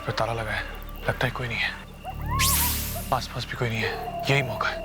पे ताला लगा है, लगता है कोई नहीं है, आसपास भी कोई नहीं है, यही मौका है।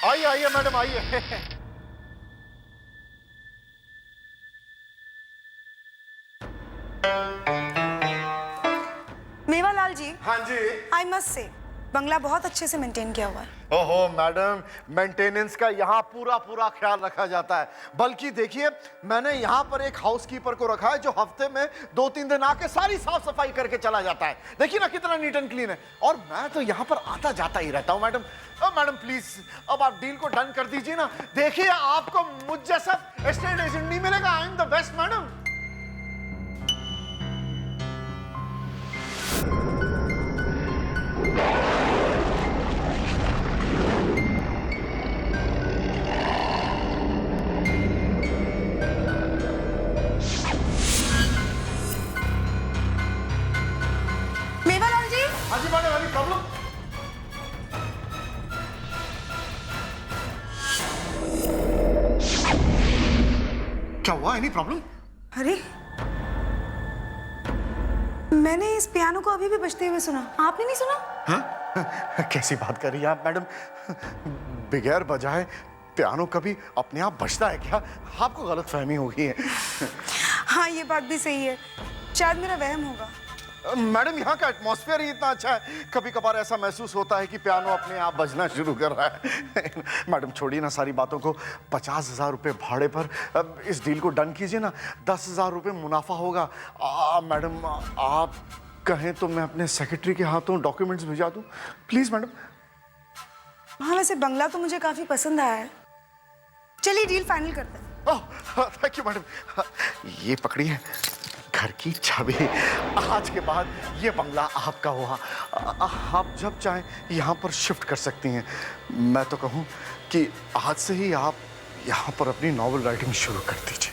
आइए आइए मैडम आइए। मेवालाल जी, हाँ जी। आई मस्ट से बंगला बहुत अच्छे से मेंटेन किया हुआ है। ओहो मैडम, मेंटेनेंस का यहाँ पूरा पूरा ख्याल रखा जाता है। बल्कि देखिए, मैंने यहाँ पर एक हाउसकीपर को रखा है जो हफ्ते में 2-3 दिन आके सारी साफ सफाई करके चला जाता है। देखिए ना कितना नीट एंड क्लीन है। और मैं तो यहाँ पर आता जाता ही रहता हूँ मैडम। मैडम प्लीज अब आप डील को डन कर दीजिए ना। देखिए आपको मुझ जैसा एस्टेट एजेंट नहीं मिलेगा। I am the best madam. Mewalal ji, हाँ जी मैडम, एनी प्रॉब्लम? क्या हुआ? Any problem? अरे मैंने इस पियानो को अभी भी बजते हुए सुना, आपने नहीं सुना? हाँ? कैसी बात कर रही हैं आप मैडम? बगैर बजाए पियानो कभी अपने आप बजता है क्या? आपको गलतफहमी हो गई है। हाँ ये बात भी सही है, शायद मेरा वहम होगा। मैडम यहाँ का एटमॉस्फेयर ही इतना अच्छा है, कभी कभार ऐसा महसूस होता है कि पियानो अपने आप बजना शुरू कर रहा है। मैडम छोड़िए ना सारी बातों को, 50,000 रुपये भाड़े पर अब इस डील को डन कीजिए ना। 10,000 रुपये मुनाफा होगा। मैडम आप कहें तो मैं अपने सेक्रेटरी के हाथों डॉक्यूमेंट्स भिजवा दूं, प्लीज मैडम। हाँ वैसे बंगला तो मुझे काफी पसंद आया है, चलिए डील फाइनल करते हैं। Thank you madam. ये पकड़िए घर की चाबी। आज के बाद ये बंगला आपका हुआ। आप जब चाहें यहाँ पर शिफ्ट कर सकती हैं। मैं तो कहूँ कि आज से ही आप यहाँ पर अपनी नॉवल राइटिंग शुरू कर दीजिए।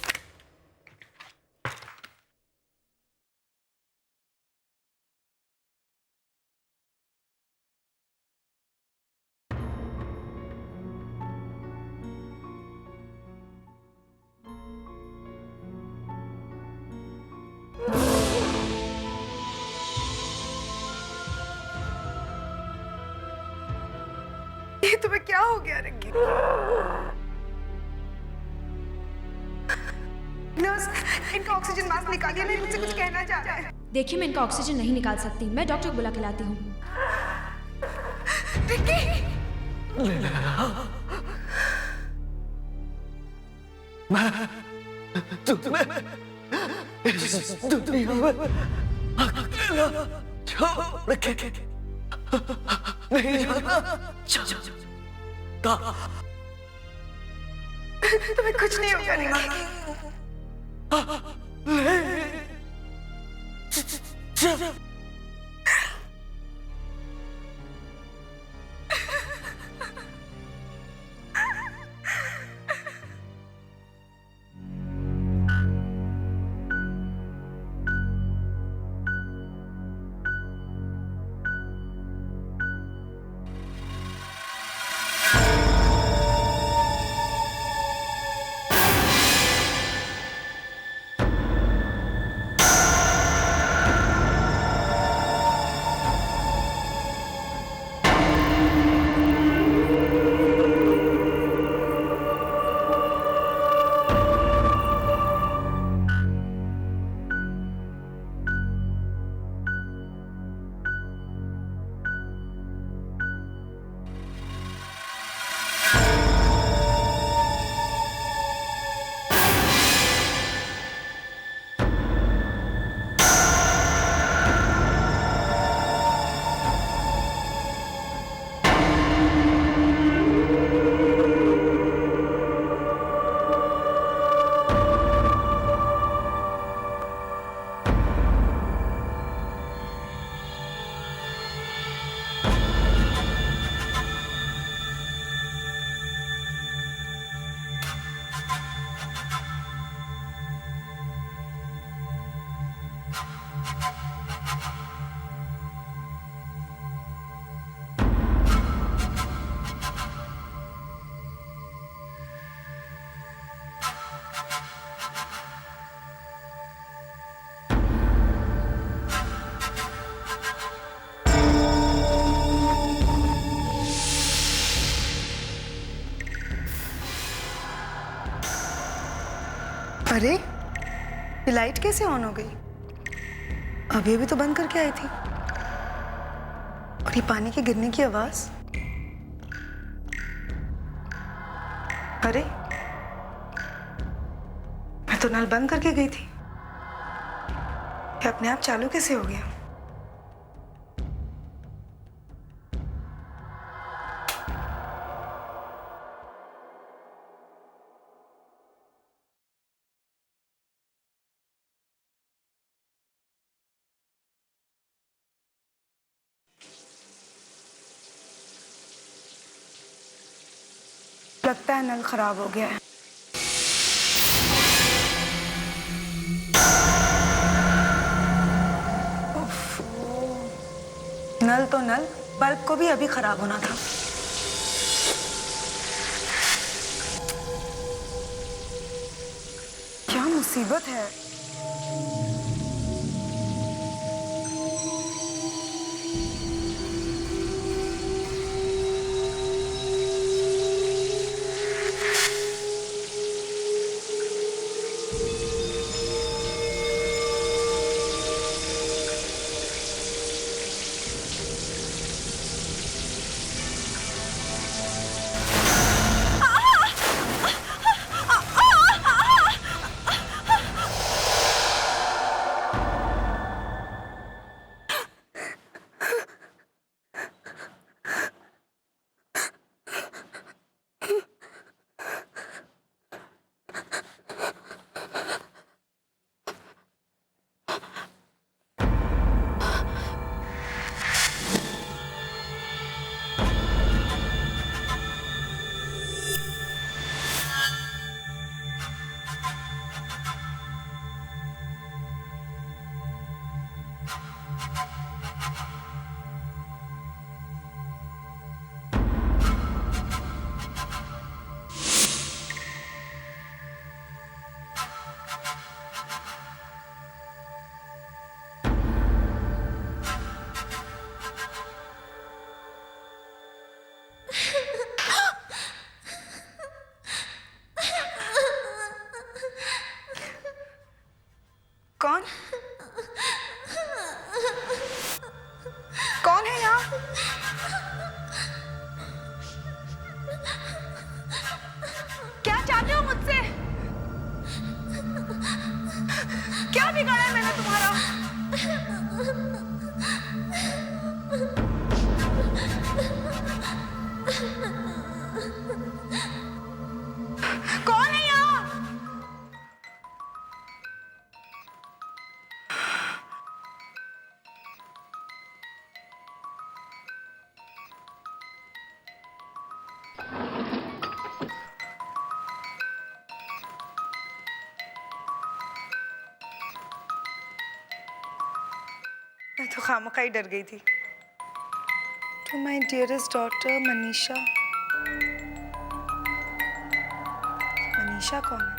ये तुम्हें क्या हो गया रिक्की? नर्स, इनका ऑक्सीजन मास्क निकालिए, नहीं मुझसे कुछ कहना चाह रहा है। देखिए, मैं इनका ऑक्सीजन नहीं निकाल सकती, मैं डॉक्टर को बुला के लाती हूँ। रिक्की! तुम्हें इस दुनिया में अकेला छोड़ के नहीं जाना चाहता। तुम्हें कुछ नहीं होगा रिक्की। अरे, ये लाइट कैसे ऑन हो गई? अभी अभी तो बंद करके आई थी। और ये पानी के गिरने की आवाज। अरे, मैं तो नल बंद करके गई थी। ये अपने आप चालू कैसे हो गया? लगता है नल खराब हो गया है। नल तो नल, बल्ब को भी अभी खराब होना था। क्या मुसीबत है। कौन है यहाँ? क्या चाहते हो मुझसे? क्या बिगाड़ा है मैंने तुम्हारा? कौन है यहाँ? मैं तो खामखा ही डर गई थी। To my dearest daughter Manisha. Manisha कौन है?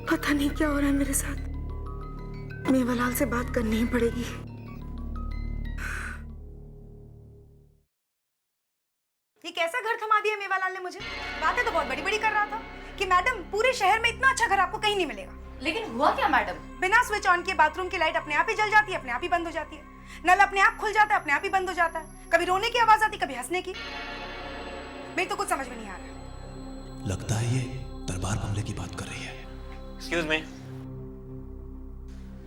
पता नहीं क्या हो रहा है मेरे साथ। मेवालाल से बात करनी ही पड़ेगी। ये कैसा घर थमा दिया मेवालाल ने मुझे? बातें तो बहुत बड़ी बड़ी कर रहा था कि मैडम पूरे शहर में इतना अच्छा घर आपको कहीं नहीं मिलेगा। लेकिन हुआ क्या मैडम? बिना स्विच ऑन किए बाथरूम की लाइट अपने आप ही जल जाती है, अपने आप ही बंद हो जाती है। नल अपने आप खुल जाता है, अपने आप ही बंद हो जाता है। कभी रोने की आवाज आती, कभी हंसने की। मेरी तो कुछ समझ में नहीं आ रहा। लगता है ये दरबार बंगले की बात कर रही है। एक्सक्यूज मी,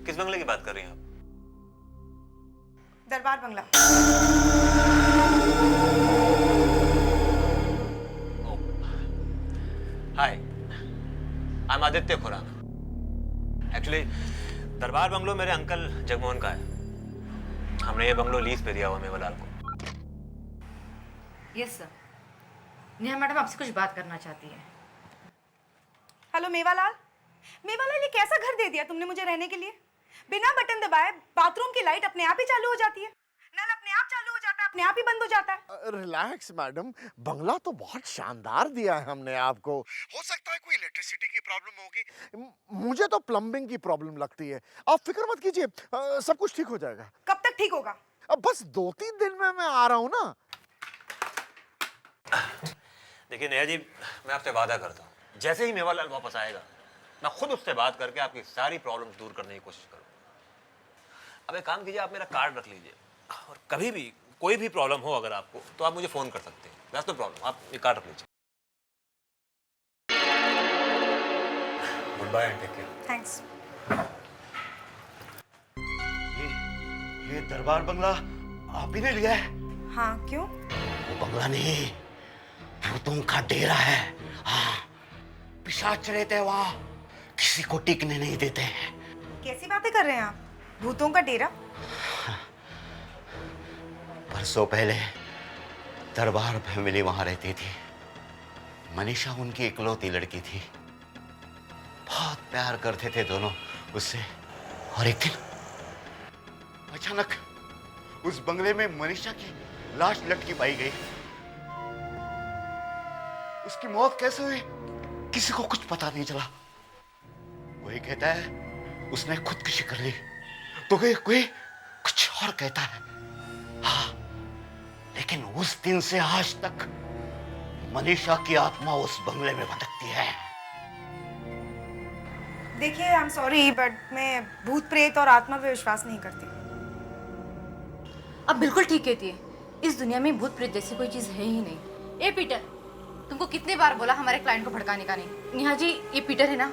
किस बंगले की बात कर रही हैं आप? दरबार बंगला। Hi, I am Aditya Khurana. Actually Darbar bungalow मेरे अंकल जगमोहन का है। हमने ये बंगलो लीज पे दिया हुआ मेवालाल को। Yes sir. नेहा मैडम आपसे कुछ बात करना चाहती है। हेलो मेवालाल। मेवालाल, ये कैसा घर दे दिया तुमने मुझे रहने के लिए? बिना बटन दबाए बाथरूम की लाइट अपने आप ही चालू हो जाती है, नल अपने आप चालू हो जाता है, अपने आप ही बंद हो जाता है। रिलैक्स मैडम, बंगला तो बहुत शानदार दिया है हमने आपको। हो सकता है कोई इलेक्ट्रिसिटी की प्रॉब्लम होगी, मुझे तो प्लम्बिंग की प्रॉब्लम लगती है। आप फिक्र मत कीजिए, सब कुछ ठीक हो जाएगा। कब तक ठीक होगा? अब बस 2-3 दिन में मैं आ रहा हूँ ना। देखिए नेहा जी, मैं आपसे वादा करता हूँ, जैसे ही मेवालाल वापस आएगा मैं खुद उससे बात करके आपकी सारी प्रॉब्लम दूर करने की कोशिश करूँगा। अब एक काम कीजिए, आप मेरा कार्ड रख लीजिए और कभी भी कोई भी प्रॉब्लम हो अगर आपको, तो आप मुझे फ़ोन कर सकते हैं। दैट्स नो प्रॉब्लम, आप ये कार्ड रख लीजिए। Good bye and take care. Thanks. ये दरबार बंगला आप ही ने लिया है? हाँ, क्यों? वो बंगला नहीं, भूतों का डेरा है। हाँ, पिशाच रहते हैं वहाँ, किसी को टिकने नहीं देते हैं। कैसी बातें कर रहे हैं आप? भूतों का डेरा? बरसों पहले दरबार फैमिली वहां रहती थी। मनीषा उनकी इकलौती लड़की थी। बहुत प्यार करते थे दोनों उससे। और एक दिन अचानक उस बंगले में मनीषा की लाश लटकी पाई गई। उसकी मौत कैसे हुई किसी को कुछ पता नहीं चला। कोई कहता है उसने खुदकुशी कर ली, तो कोई कुछ और कहता है। हाँ, लेकिन उस दिन से आज तक मनीषा की आत्मा उस बंगले में भटकती है। देखिए, आई एम सॉरी बट मैं भूत प्रेत और आत्मा पे विश्वास नहीं करती। अब बिल्कुल ठीक कहती है। इस दुनिया में भूत प्रेत जैसी कोई चीज है ही नहीं। ए पीटर, तुमको कितने बार बोला हमारे क्लाइंट को भड़काने का नहीं। नेहा जी, ये पीटर है ना,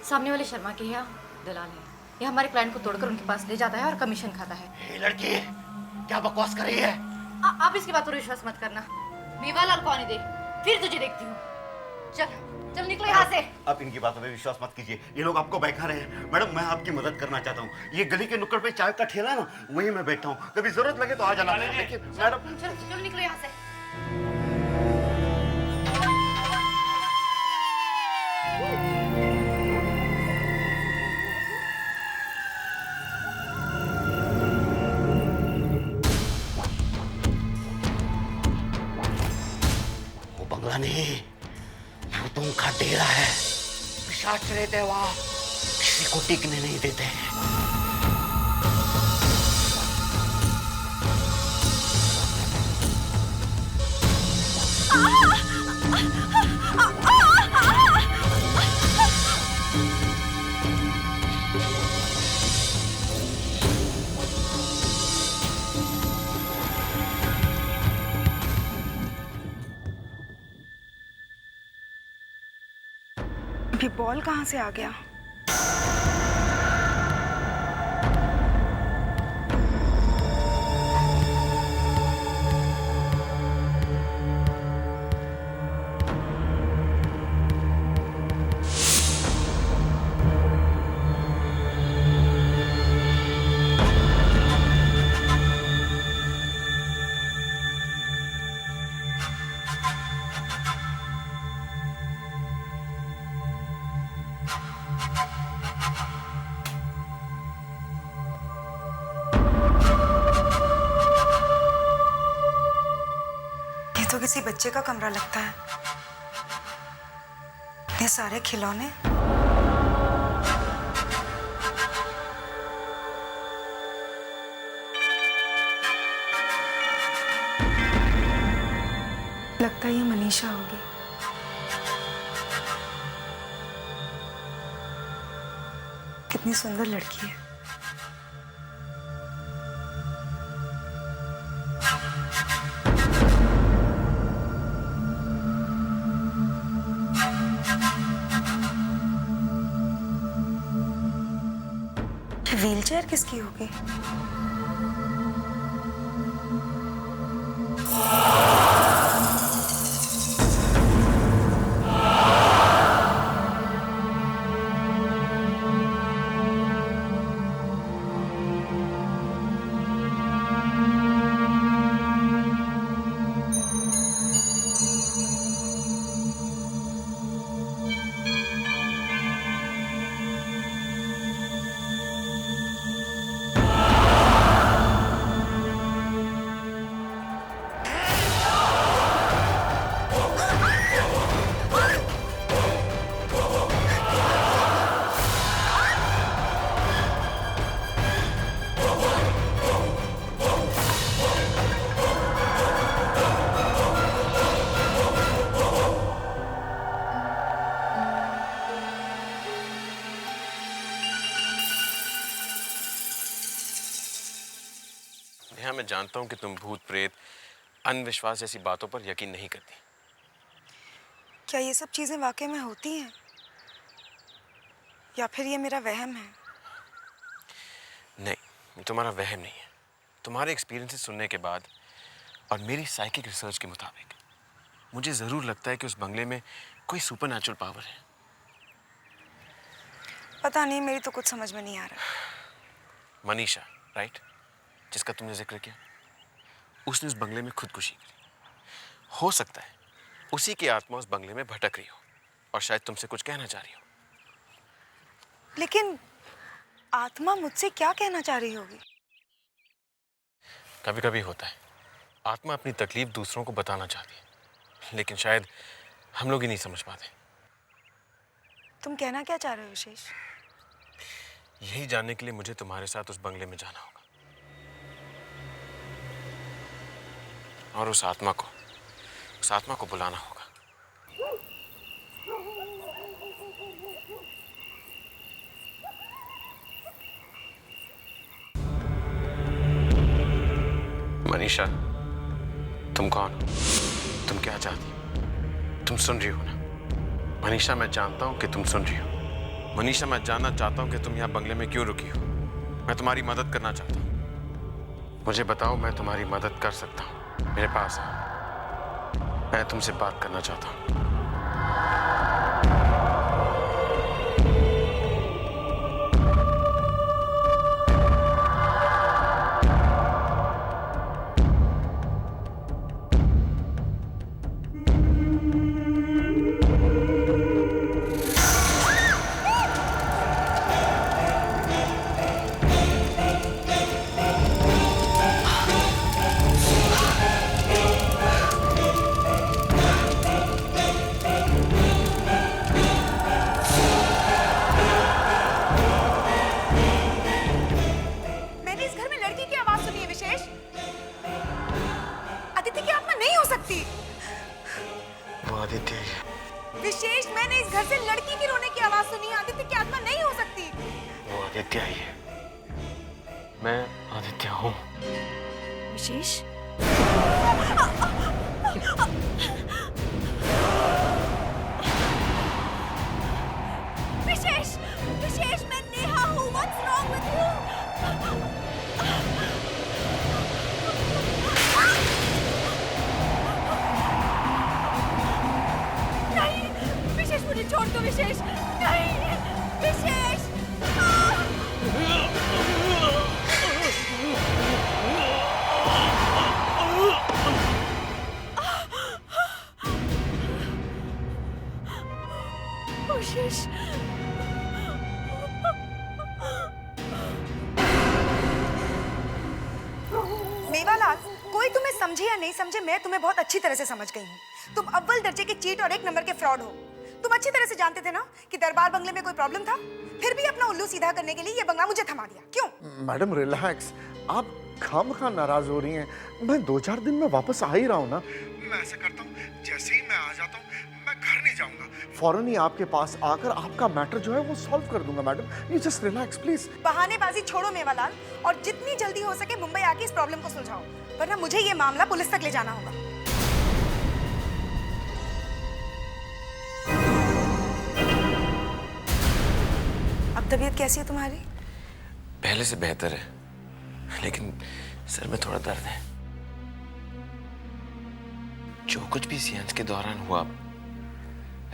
सामने वाले शर्मा के यहाँ दलाल है। ये हमारे क्लाइंट को तोड़कर उनके पास ले जाता है और कमीशन खाता है। ये लड़की क्या बकवास कर रही है? आप इसकी बात पर विश्वास मत करना। मेवालाल को आने दे, फिर तुझे देखती हूँ। चल चल निकलो यहाँ से। आप इनकी बातों में विश्वास मत कीजिए, ये लोग आपको बहका रहे हैं। मैडम, मैं आपकी मदद करना चाहता हूँ। ये गली के नुक्कड़ पे चाय का ठेला है ना, वहीं मैं बैठा हूँ। कभी जरूरत लगे तो आ जाना। लेकिन मैडम, चल चल निकलो यहाँ से। वो बंगला नहीं, भूतों का डेरा है। पिशाच रहते हैं वहाँ, किसी को टिकने नहीं देते हैं। ये बॉल कहाँ से आ गया? तो किसी बच्चे का कमरा लगता है। इतने सारे खिलौने। लगता है ये मनीषा होगी। कितनी सुंदर लड़की है। व्हीलचेयर किसकी होगी? नेहा, मैं जानता हूं कि तुम भूत प्रेत अंधविश्वास जैसी बातों पर यकीन नहीं करती। क्या ये सब चीजें वाकई में होती हैं या फिर ये मेरा वहम है? नहीं, ये तुम्हारा वहम नहीं है। तुम्हारे एक्सपीरियंसेस सुनने के बाद और मेरी साइकिक रिसर्च के मुताबिक मुझे ज़रूर लगता है कि उस बंगले में कोई सुपरनैचुरल पावर है। पता नहीं, मेरी तो कुछ समझ में नहीं आ रहा। मनीषा, राइट, जिसका तुमने जिक्र किया, उसने उस बंगले में खुदकुशी करी। हो सकता है उसी की आत्मा उस बंगले में भटक रही हो और शायद तुमसे कुछ कहना चाह रही हो। लेकिन आत्मा मुझसे क्या कहना चाह रही होगी? कभी कभी होता है, आत्मा अपनी तकलीफ दूसरों को बताना चाहती है, लेकिन शायद हम लोग ही नहीं समझ पाते। तुम कहना क्या चाह रहे हो विशेष? यही जानने के लिए मुझे तुम्हारे साथ उस बंगले में जाना होगा और उस आत्मा को बुलाना होगा। मनीषा, तुम कौन हो? तुम क्या चाहती हो? तुम सुन रही हो ना? मनीषा, मैं जानता हूं कि तुम सुन रही हो। मनीषा, मैं जानना चाहता हूं कि तुम यहाँ बंगले में क्यों रुकी हो। मैं तुम्हारी मदद करना चाहता हूं। मुझे बताओ, मैं तुम्हारी मदद कर सकता हूं। मेरे पास है, मैं तुमसे बात करना चाहता हूं। विशेष, मैंने इस घर से लड़की की रोने की आवाज सुनी। आदित्य की आत्मा नहीं हो सकती। वो आदित्य ही है। मैं आदित्य हूँ। विशेष, को विशेष, नहीं विशेष। विशेष, मेवालाल, कोई तुम्हें समझे या नहीं समझे, मैं तुम्हें बहुत अच्छी तरह से समझ गई हूँ। तुम अव्वल दर्जे के चीट और 1 नंबर के फ्रॉड हो। तुम अच्छी तरह से जानते थे ना कि दरबार बंगले में कोई प्रॉब्लम था, फिर भी अपना उल्लू सीधा करने के लिए ये बंगला मुझे थमा दिया। क्यों? मैडम रिलैक्स, आप खामखा नाराज हो रही हैं। मैं 2-4 दिन में वापस आ ही रहा हूँ ना। मैं ऐसा करता हूँ, जैसे ही मैं आ जाता हूँ मैं घर नहीं जाऊंगा, फौरन ही आपके पास आकर आपका मैटर जो है वो सॉल्व कर दूंगा। Madam you just relax please. बहानेबाजी छोड़ो मेवालाल, और जितनी जल्दी हो सके मुंबई आके इस प्रॉब्लम को सुलझाओ, वरना मुझे ये मामला पुलिस तक ले जाना होगा। अब तबीयत कैसी है तुम्हारी? पहले से बेहतर है, लेकिन सर में थोड़ा दर्द है। जो कुछ भी सियांस के दौरान हुआ,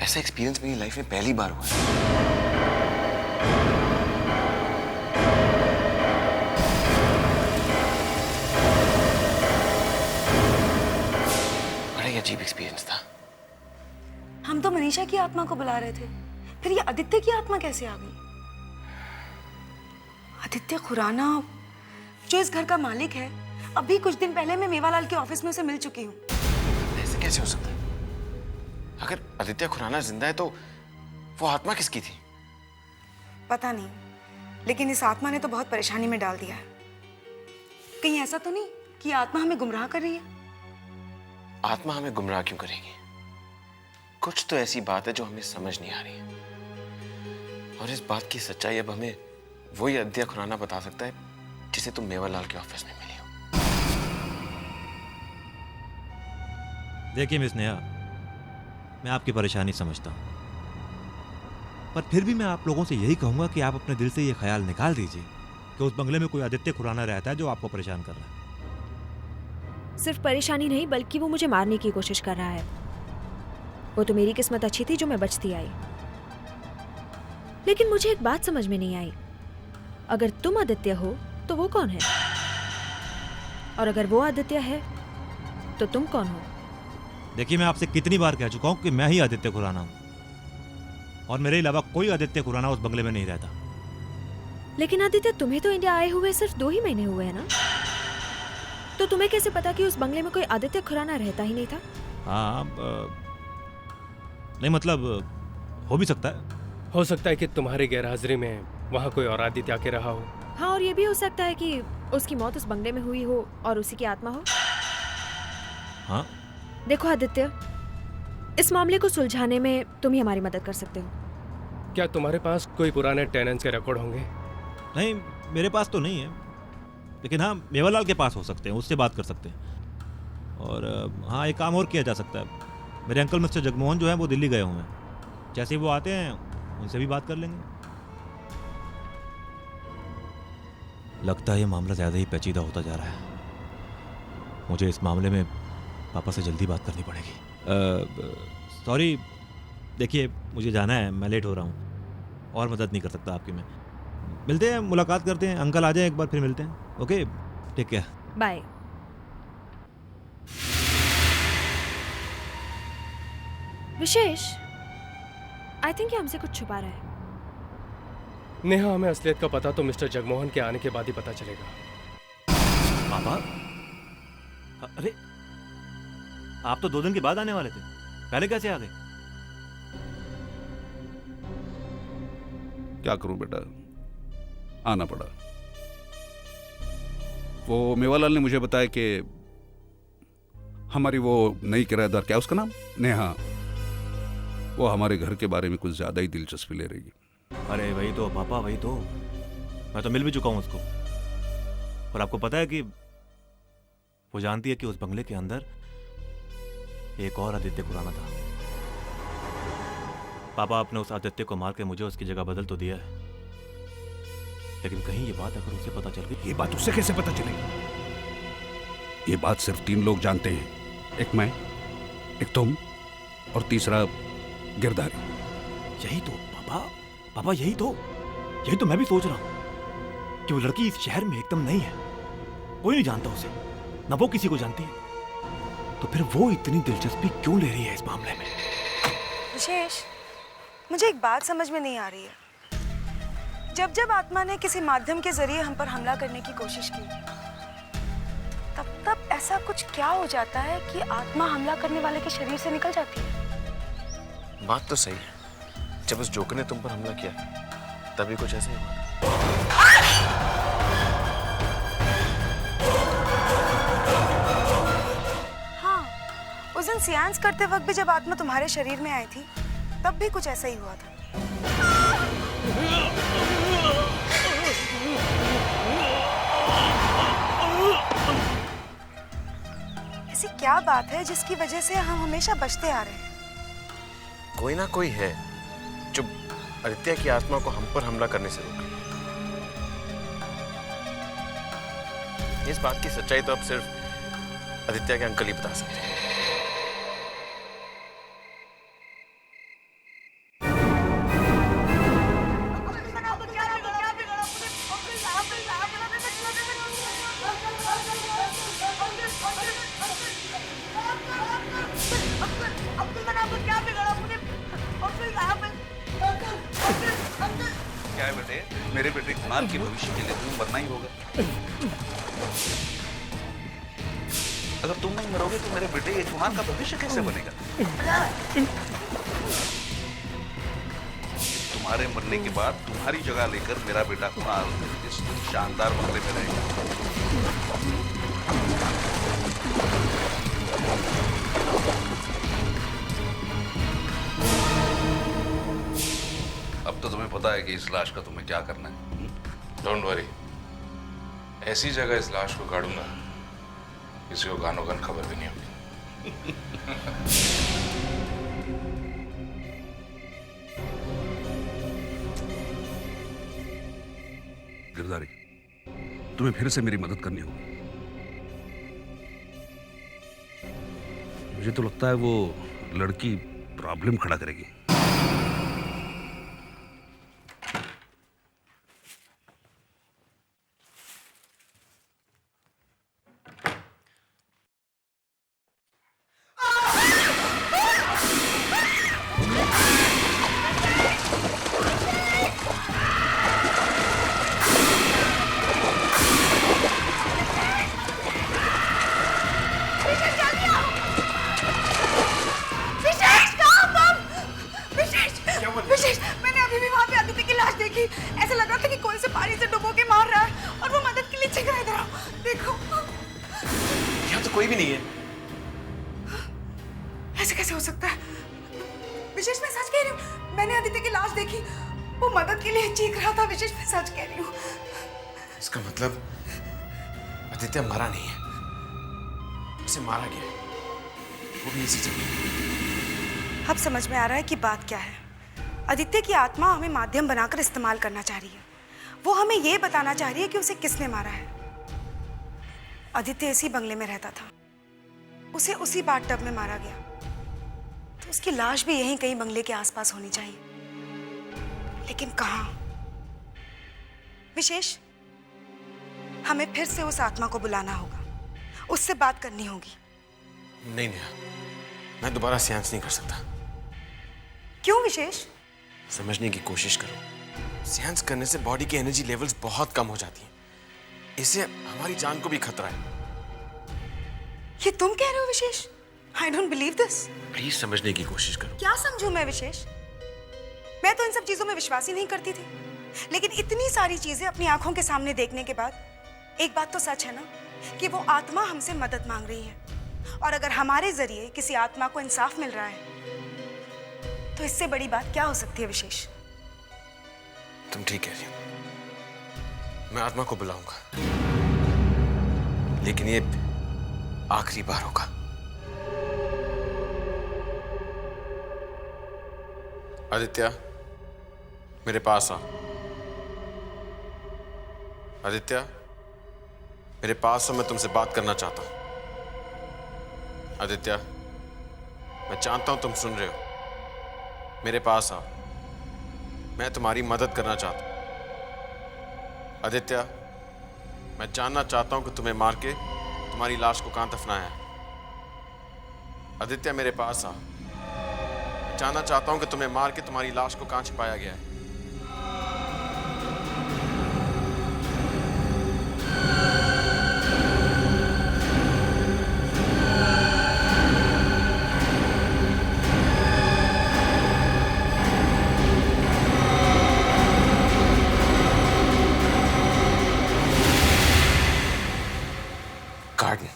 ऐसा एक्सपीरियंस मेरी लाइफ में पहली बार हुआ है। बड़ा ही अजीब एक्सपीरियंस था। हम तो मनीषा की आत्मा को बुला रहे थे, फिर ये आदित्य की आत्मा कैसे आ गई? आदित्य खुराना जो इस घर का मालिक है, अभी कुछ दिन पहले मैं मेवालाल के ऑफिस में उसे मिल चुकी हूँ। ऐसे कैसे हो सकता है? अगर आदित्य खुराना जिंदा है तो वो आत्मा किसकी थी? पता नहीं, लेकिन इस आत्मा ने तो बहुत परेशानी में डाल दिया है। कहीं ऐसा तो नहीं कि आत्मा हमें गुमराह कर रही है? आत्मा हमें गुमराह क्यों करेगी? कुछ तो ऐसी बात है जो हमें समझ नहीं आ रही है, और इस बात की सच्चाई अब हमें वही आदित्य खुराना बता सकता है जिसे तुम मेवालाल के ऑफिस में मिली हो। देखिए मिस नेहा, मैं आपकी परेशानी समझता हूँ, पर फिर भी मैं आप लोगों से यही कहूंगा कि आप अपने दिल से ये ख्याल निकाल दीजिए कि उस बंगले में कोई आदित्य खुराना रहता है जो आपको परेशान कर रहा है। सिर्फ परेशानी नहीं, बल्कि वो मुझे मारने की कोशिश कर रहा है। वो तो मेरी किस्मत अच्छी थी जो मैं बचती आई, लेकिन मुझे एक बात समझ में नहीं आई। अगर तुम आदित्य हो तो वो कौन है, और अगर वो आदित्य है तो तुम कौन हो? देखिए, मैं आपसे कितनी बार कह चुका हूँ कि मैं ही आदित्य खुराना हूँ, और मेरे अलावा कोई आदित्य खुराना उस बंगले में नहीं रहता। लेकिन आदित्य, तुम्हें तो इंडिया आए हुए सिर्फ 2 ही महीने हुए हैं ना, तो तुम्हें कैसे पता कि उस बंगले में कोई आदित्य खुराना रहता ही नहीं था? हाँ, नहीं मतलब हो भी सकता है। हो सकता है कि तुम्हारी गैरहाजिरी में वहाँ कोई और आदित्य आके रहा हो। हाँ, और ये भी हो सकता है कि उसकी मौत उस बंगले में हुई हो और उसी की आत्मा हो। हाँ, देखो आदित्य, इस मामले को सुलझाने में तुम ही हमारी मदद कर सकते हो। क्या तुम्हारे पास कोई पुराने टेनेंट्स के रिकॉर्ड होंगे? नहीं, मेरे पास तो नहीं है, लेकिन हाँ मेवालाल के पास हो सकते हैं, उससे बात कर सकते हैं। और हाँ, एक काम और किया जा सकता है। मेरे अंकल मिस्टर जगमोहन जो है वो दिल्ली गए हुए हैं, जैसे ही वो आते हैं उनसे भी बात कर लेंगे। लगता है ये मामला ज़्यादा ही पेचीदा होता जा रहा है। मुझे इस मामले में पापा से जल्दी बात करनी पड़ेगी। सॉरी, देखिए मुझे जाना है, मैं लेट हो रहा हूँ, और मदद नहीं कर सकता आपकी मैं। मिलते हैं, मुलाकात करते हैं, अंकल आ जाए एक बार, फिर मिलते हैं। Okay, take care, bye. Vishesh, I think ये हमसे कुछ छुपा रहा है। नेहा, हमें असलियत का पता तो मिस्टर जगमोहन के आने के बाद ही पता चलेगा। पापा, अरे आप तो 2 दिन के बाद आने वाले थे, पहले कैसे आ गए? क्या करूं बेटा, आना पड़ा। वो मेवालाल ने मुझे बताया कि हमारी वो नई किराएदार, क्या उसका नाम, नेहा, वो हमारे घर के बारे में कुछ ज्यादा ही दिलचस्पी ले रही है। अरे वही तो पापा, वही तो, मैं तो मिल भी चुका हूं उसको। और आपको पता है कि वो जानती है कि उस बंगले के अंदर एक और आदित्य खुराना था। पापा, आपने उस आदित्य को मार के मुझे उसकी जगह बदल तो दिया है, लेकिन कहीं ये बात अगर उसे पता चल गई। ये बात उससे कैसे पता चलेगी? ये बात सिर्फ 3 लोग जानते हैं, एक मैं, एक तुम, और तीसरा गिरधारी। यही तो पापा यही तो मैं भी सोच रहा हूँ कि वो लड़की इस शहर में एकदम नहीं है, कोई नहीं जानता उसे, ना वो किसी को जानती है, तो फिर वो इतनी दिलचस्पी क्यों ले रही है इस मामले में? विशेष, मुझे एक बात समझ में नहीं आ रही है। जब जब आत्मा ने किसी माध्यम के जरिए हम पर हमला करने की कोशिश की, तब तब ऐसा कुछ क्या हो जाता है कि आत्मा हमला करने वाले के शरीर से निकल जाती है? बात तो सही है। जब उस जोकर ने तुम पर हमला किया तभी कुछ ऐसा ही हुआ। हाँ, उस दिन सियांस करते वक्त भी जब आत्मा तुम्हारे शरीर में आई थी, तब भी कुछ ऐसा ही हुआ था। ऐसी क्या बात है जिसकी वजह से हम हमेशा बचते आ रहे हैं? कोई ना कोई है जो आदित्य की आत्मा को हम पर हमला करने से रोके। इस बात की सच्चाई तो अब सिर्फ आदित्य के अंकल ही बता सकते हैं। क्या है बेटे, मेरे बेटे कुणाल के भविष्य के लिए तुम्हें मरना ही होगा। अगर तुम नहीं मरोगे तो मेरे बेटे ये कुणाल का भविष्य कैसे बनेगा? तुम्हारे मरने के बाद तुम्हारी जगह लेकर मेरा बेटा कुणाल इस शानदार बंगले में रहेगा। अब तो तुम्हें पता है कि इस लाश का तुम्हें क्या करना है। डोंट वरी, ऐसी जगह इस लाश को गाड़ूंगा किसी को गानो गन खबर भी नहीं होगी। गिरधारी, तुम्हें फिर से मेरी मदद करनी होगी। मुझे तो लगता है वो लड़की प्रॉब्लम खड़ा करेगी। ऐसा लग रहा था कि कोई से पानी से डुबो के मार रहा है और वो मदद के लिए चीख रहा है। इधर आओ, देखो। यहाँ तो कोई भी नहीं है। ऐसे कैसे हो सकता है? विशेष, मैं सच कह रही हूँ, मैंने आदित्य की लाश देखी, वो मदद के लिए चीख रहा था। विशेष, मैं सच कह रही हूँ। इसका मतलब आदित्य मरा नहीं है, उसे मारा गया है, वो भी इसी जगह। अब समझ में आ रहा है कि बात क्या है। आदित्य की आत्मा हमें माध्यम बनाकर इस्तेमाल करना चाह रही है। वो हमें ये बताना चाह रही है कि उसे किसने मारा है। आदित्य इसी बंगले में रहता था, उसे उसी बाथटब में मारा गया, तो उसकी लाश भी यहीं कहीं बंगले के आसपास होनी चाहिए। लेकिन कहाँ? विशेष, हमें फिर से उस आत्मा को बुलाना होगा, उससे बात करनी होगी। नहीं नेहा, मैं दोबारा सेंस नहीं कर सकता। क्यों विशेष? समझने की कोशिश करो। सेंस करने से बॉडी की एनर्जी लेवल्स बहुत कम हो जाती हैं। इससे हमारी जान को भी खतरा है। ये तुम कह रहे हो विशेष? I don't believe this. Please समझने की कोशिश करो। क्या समझूं मैं विशेष? मैं तो इन सब चीजों में विश्वास ही नहीं करती थी, लेकिन इतनी सारी चीजें अपनी आंखों के सामने देखने के बाद एक बात तो सच है ना, कि वो आत्मा हमसे मदद मांग रही है। और अगर हमारे जरिए किसी आत्मा को इंसाफ मिल रहा है, तो इससे बड़ी बात क्या हो सकती है विशेष? तुम ठीक कह रही हो। मैं आत्मा को बुलाऊंगा, लेकिन ये आखिरी बार होगा। आदित्य, मेरे पास आओ। आदित्य, मेरे पास आओ, मैं तुमसे बात करना चाहता हूं। आदित्य, मैं जानता हूं तुम सुन रहे हो। मेरे पास आओ। मैं तुम्हारी मदद करना चाहता हूं। आदित्य, मैं जानना चाहता हूं कि तुम्हें मार के तुम्हारी लाश को कहां दफनाया है। आदित्य, मेरे पास आ। मैं जानना चाहता हूं कि तुम्हें मार के तुम्हारी लाश को कहां छिपाया गया है। गार्डन।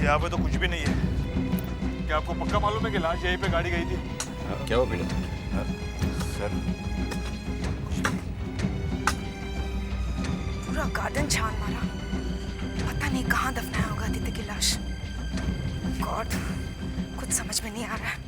यहाँ पे तो कुछ भी नहीं है। क्या आपको पक्का मालूम है कि लाश यहीं पे गाड़ी गई थी? क्या हुआ बेटा? सर, पूरा गार्डन छान मारा, पता नहीं कहाँ दफनाया होगा आदित्य की लाश। गॉड, कुछ समझ में नहीं आ रहा है।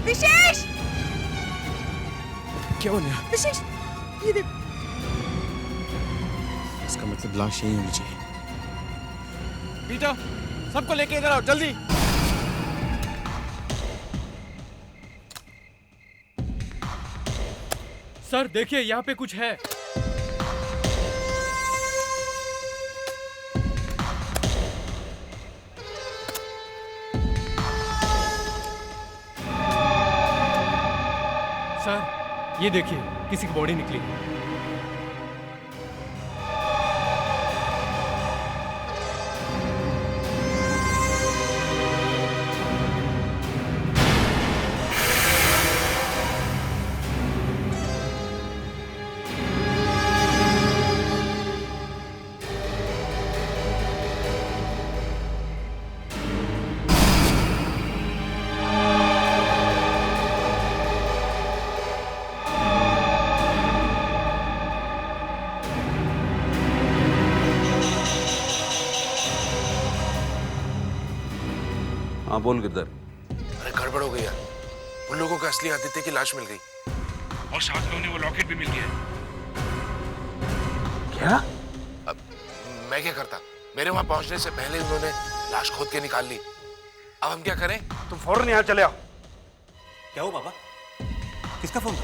विशेष, क्या हो गया? विशेष, ये देख। इसका मतलब लाश यही होनी चाहिए। पीटर, सबको लेके इधर आओ जल्दी। सर देखिए, यहाँ पे कुछ है। सर ये देखिए, किसी की बॉडी निकली। हाँ बोल गिरधर। अरे गड़बड़ हो गई यार, उन लोगों को असली आदित्य की लाश मिल गई और साथ में उन्हें वो लॉकेट भी मिल गया। क्या? अब मैं क्या करता, मेरे वहां पहुंचने से पहले उन्होंने लाश खोद के निकाल ली। अब हम क्या करें? तुम फौरन यहाँ चले आओ। क्या हुआ पापा? किसका फोन?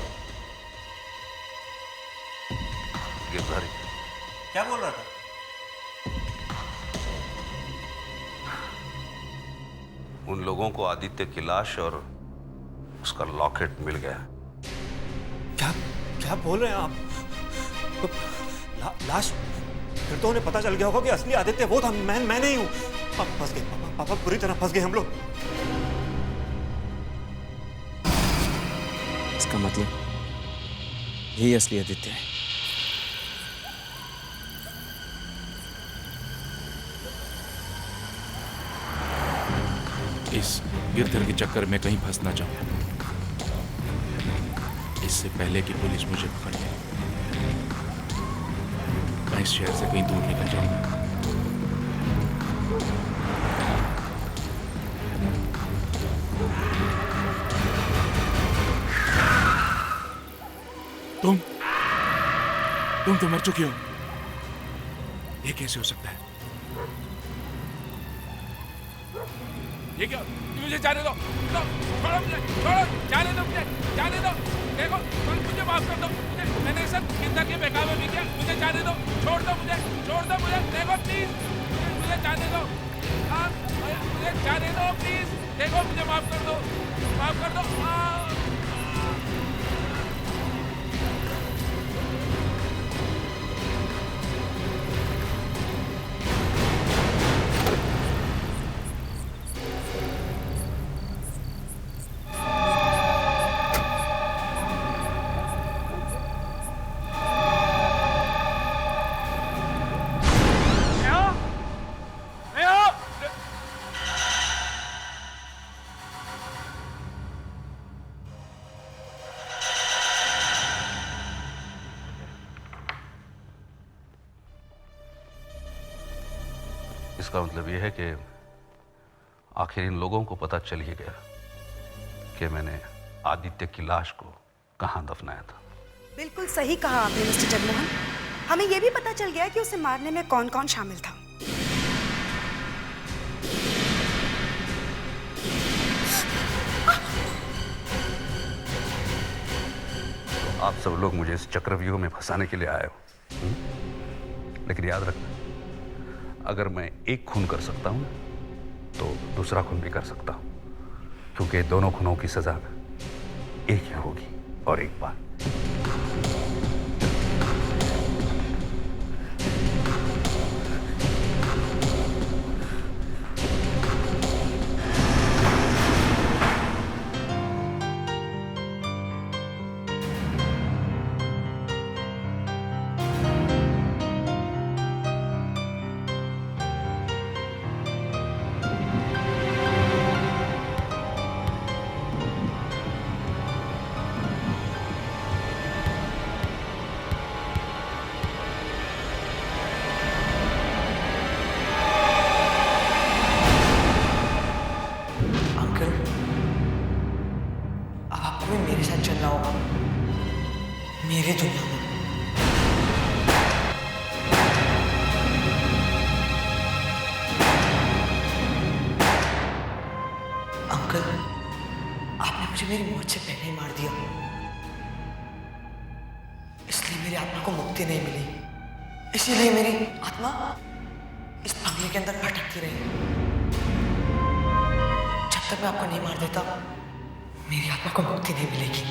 गिरधर। क्या बोल रहा था? उन लोगों को आदित्य की लाश और उसका लॉकेट मिल गया। क्या क्या बोल रहे हैं आप? लाश? फिर तो उन्हें पता चल गया होगा कि असली आदित्य वो था, मैं नहीं हूं। अब फंस गए पापा, पूरी तरह फंस गए हम लोग। इसका मतलब यही असली आदित्य है। इस गिरधर के चक्कर में कहीं फंस ना जाऊं, इससे पहले कि पुलिस मुझे पकड़ ले। मैं इस शहर से कहीं दूर निकल जाऊंगा। तुम तो मर चुकी हो। ये कैसे हो सकता है? ये क्या? मुझे जाने दो, छोड़ो मुझे, छोड़ो, जाने दो मुझे, जाने दो। देखो, मुझे माफ कर दो, मैंने सब जिंदगी के बेकार में भी किया, मुझे जाने दो, छोड़ दो मुझे, देखो प्लीज, मुझे जाने दो, हाँ, मुझे जाने दो प्लीज, देखो मुझे माफ कर दो, माफ कर दो। इसका मतलब यह है कि आखिर इन लोगों को पता चल ही गया कि मैंने आदित्य की लाश को कहाँ दफनाया था। बिल्कुल सही कहा आपने मिस्टर जगमोहन। हमें यह भी पता चल गया कि उसे मारने में कौन कौन शामिल था। तो आप सब लोग मुझे इस चक्रव्यूह में फंसाने के लिए आए हो, लेकिन याद रखना, अगर मैं एक खून कर सकता हूं तो दूसरा खून भी कर सकता हूं, क्योंकि दोनों खूनों की सजा एक ही होगी और एक बार। मेरे साथ चलना होगा मेरे दुनिया में। अंकल, आपने मुझे मेरी मौत से पहले ही मार दिया, इसलिए मेरी आत्मा को मुक्ति नहीं मिली। इसीलिए मेरी आत्मा इस बंगले के अंदर भटकती रही। जब तक मैं आपको नहीं मार देता मेरी आत्मा को मुक्ति नहीं मिलेगी।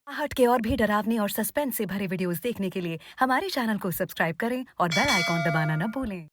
हट के और भी डरावनी और सस्पेंस से भरे वीडियोस देखने के लिए हमारे चैनल को सब्सक्राइब करें और बेल आइकॉन दबाना न भूलें।